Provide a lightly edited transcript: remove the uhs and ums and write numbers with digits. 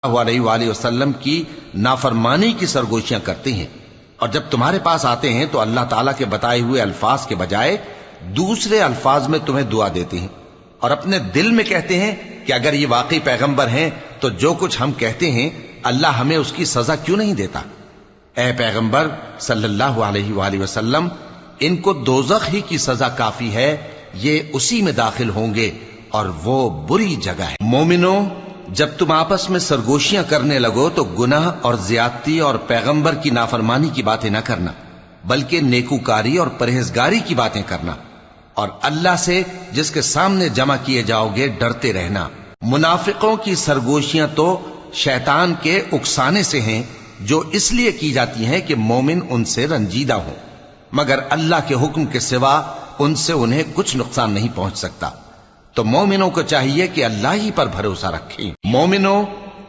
अलैहि वसल्लम की नाफरमानी की सरगोशियां करते हैं, और जब तुम्हारे पास आते हैं तो अल्लाह ताला के बताए हुए अल्फाज के बजाय दूसरे अल्फाज में तुम्हें दुआ देते हैं, और अपने दिल में कहते हैं कि अगर ये वाकई पैगंबर हैं तो जो कुछ हम कहते हैं अल्लाह हमें उसकी सजा क्यों नहीं देता। ए पैगंबर सल्लल्लाहु अलैहि वसल्लम, इनको दोज़ख ही की सजा काफी है, ये उसी में दाखिल होंगे और वो बुरी जगह है। मोमिनो, जब तुम आपस में सरगोशियां करने लगो तो गुनाह और ज्यादती और पैगंबर की नाफरमानी की बातें न करना, बल्कि नेकूकारी और परहेजगारी की बातें करना, और अल्लाह से जिसके सामने जमा किए जाओगे डरते रहना। मुनाफिकों की सरगोशियां तो शैतान के उकसाने से हैं, जो इसलिए की जाती हैं कि मोमिन उनसे रंजीदा हो, मगर अल्लाह के हुक्म के सिवा उनसे उन्हें कुछ नुकसान नहीं पहुंच सकता। तो मोमिनों को चाहिए कि अल्लाह ही पर भरोसा रखें। मोमिनों,